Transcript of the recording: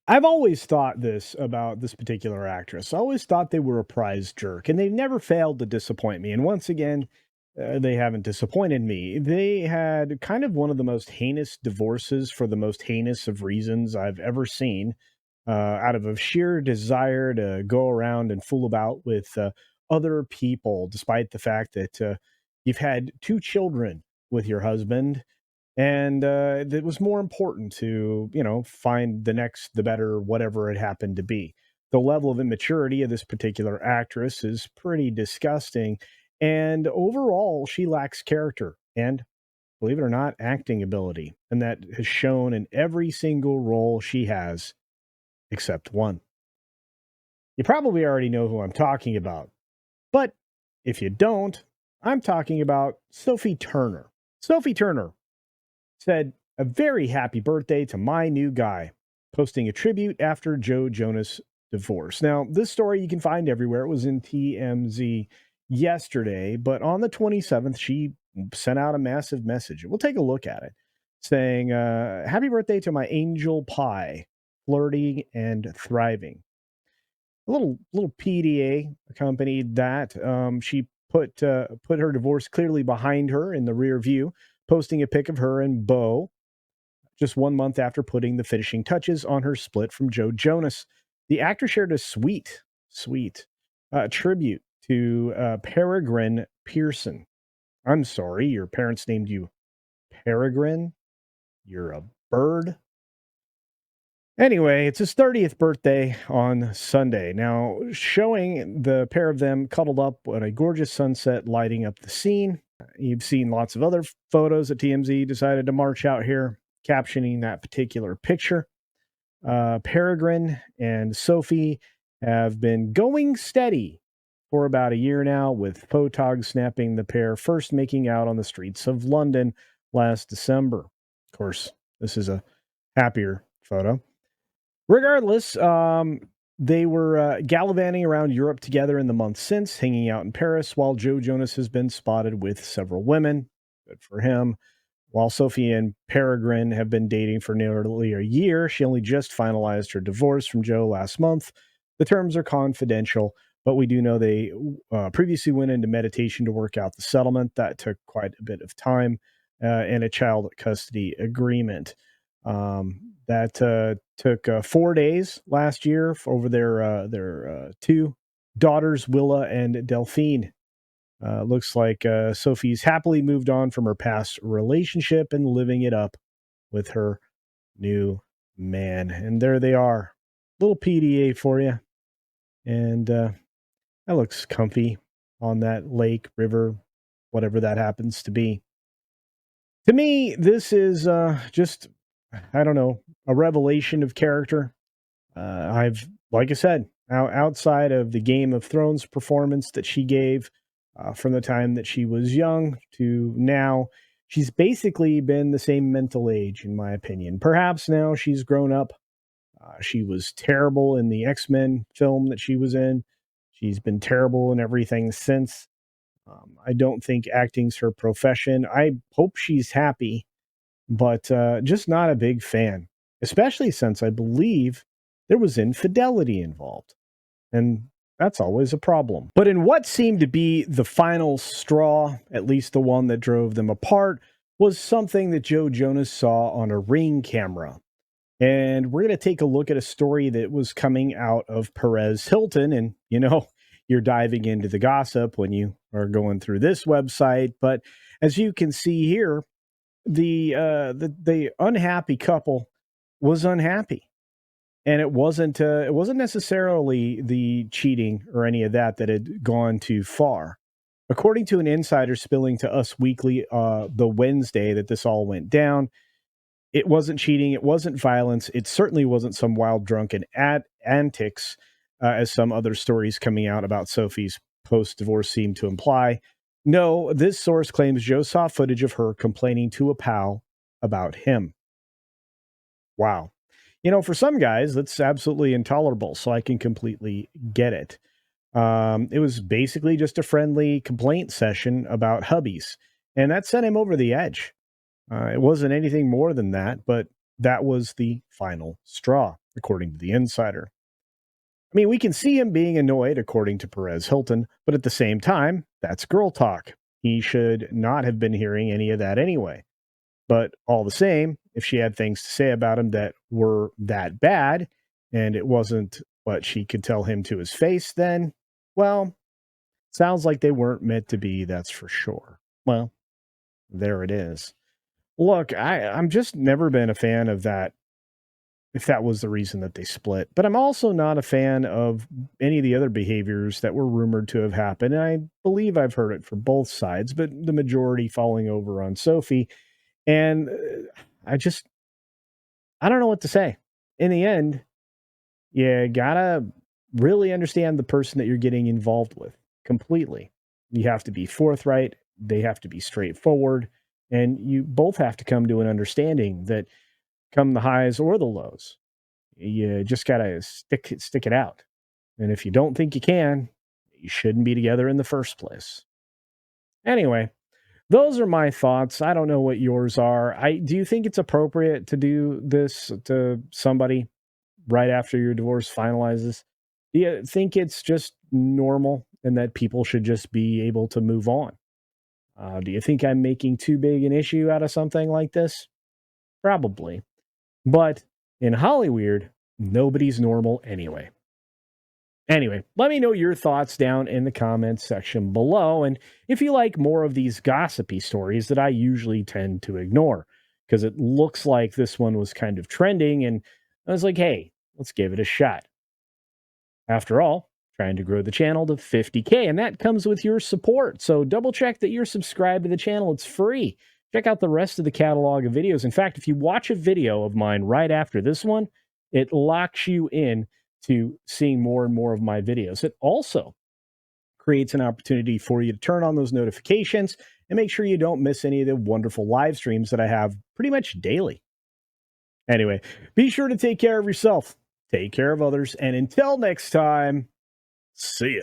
I've always thought this about this particular actress. I always thought they were a prize jerk, and they've never failed to disappoint me. And once again, they haven't disappointed me. They had kind of one of the most heinous divorces for the most heinous of reasons I've ever seen, out of a sheer desire to go around and fool about with other people, despite the fact that you've had two children with your husband and it was more important to find the next the better whatever it happened to be. The level of immaturity of this particular actress is pretty disgusting, and overall she lacks character and, believe it or not, acting ability, and that has shown in every single role she has except one. You probably already know who I'm talking about, but if you don't, I'm talking about Sophie Turner. Sophie Turner said, "A very happy birthday to my new guy," posting a tribute after Joe Jonas' divorce. Now, this story you can find everywhere. It was in TMZ yesterday, but on the 27th, she sent out a massive message. We'll take a look at it, saying, "Happy birthday to my angel pie, flirty and thriving." A little PDA accompanied that. She put her divorce clearly behind her in the rear view, posting a pic of her and Beau just 1 month after putting the finishing touches on her split from Joe Jonas. The actor shared a sweet tribute to Peregrine Pearson. I'm sorry, your parents named you Peregrine. You're a bird. Anyway, it's his 30th birthday on Sunday. Now, showing the pair of them cuddled up on a gorgeous sunset lighting up the scene. You've seen lots of other photos that TMZ decided to march out here, captioning that particular picture. Peregrine and Sophie have been going steady for about a year now, with photogs snapping the pair first making out on the streets of London last December. Of course, this is a happier photo. Regardless, they were gallivanting around Europe together in the months since, hanging out in Paris, while Joe Jonas has been spotted with several women. Good for him. While Sophie and Peregrine have been dating for nearly a year, she only just finalized her divorce from Joe last month. The terms are confidential, but we do know they previously went into meditation to work out the settlement. That took quite a bit of time, and a child custody agreement. That took 4 days last year over their two daughters, Willa and Delphine. Looks like Sophie's happily moved on from her past relationship and living it up with her new man. And there they are. Little PDA for you. And that looks comfy on that lake, river, whatever that happens to be. To me, this is just, I don't know, a revelation of character. Like I said, outside of the Game of Thrones performance that she gave from the time that she was young to now, she's basically been the same mental age, in my opinion. Perhaps now she's grown up. She was terrible in the X-Men film that she was in. She's been terrible in everything since. I don't think acting's her profession. I hope she's happy, but just not a big fan, especially since I believe there was infidelity involved. And that's always a problem. But in what seemed to be the final straw, at least the one that drove them apart, was something that Joe Jonas saw on a Ring camera. And we're going to take a look at a story that was coming out of Perez Hilton. And, you're diving into the gossip when you are going through this website. But as you can see here, the unhappy couple was unhappy, and it wasn't necessarily the cheating or any of that had gone too far. According to an insider spilling to Us Weekly the Wednesday that this all went down, it wasn't cheating, it wasn't violence, it certainly wasn't some wild drunken antics, as some other stories coming out about Sophie's post-divorce seem to imply. No, this source claims Joe saw footage of her complaining to a pal about him. Wow. For some guys, that's absolutely intolerable, so I can completely get it. It was basically just a friendly complaint session about hubbies, and that sent him over the edge. It wasn't anything more than that, but that was the final straw. according to the insider. I mean, we can see him being annoyed, according to Perez Hilton, but at the same time, that's girl talk. He should not have been hearing any of that anyway. But all the same, if she had things to say about him that were that bad, and it wasn't what she could tell him to his face, then, well, sounds like they weren't meant to be, that's for sure. Well, there it is. Look, I'm just never been a fan of that, if that was the reason that they split. But I'm also not a fan of any of the other behaviors that were rumored to have happened. And I believe I've heard it for both sides, but the majority falling over on Sophie. And I just, I don't know what to say. In the end, you gotta really understand the person that you're getting involved with completely. You have to be forthright, they have to be straightforward, and you both have to come to an understanding that come the highs or the lows, you just gotta stick it out. And if you don't think you can, you shouldn't be together in the first place. Anyway, those are my thoughts. I don't know what yours are. I Do you think it's appropriate to do this to somebody right after your divorce finalizes? Do you think it's just normal and that people should just be able to move on? Do you think I'm making too big an issue out of something like this? Probably. But in Hollyweird, nobody's normal anyway. Anyway, let me know your thoughts down in the comments section below. And if you like more of these gossipy stories that I usually tend to ignore, because it looks like this one was kind of trending. And I was like, hey, let's give it a shot. After all, trying to grow the channel to 50K, and that comes with your support. So double check that you're subscribed to the channel. It's free. Check out the rest of the catalog of videos. In fact, if you watch a video of mine right after this one, it locks you in to seeing more and more of my videos. It also creates an opportunity for you to turn on those notifications and make sure you don't miss any of the wonderful live streams that I have pretty much daily. Anyway, be sure to take care of yourself, take care of others, and until next time, see ya.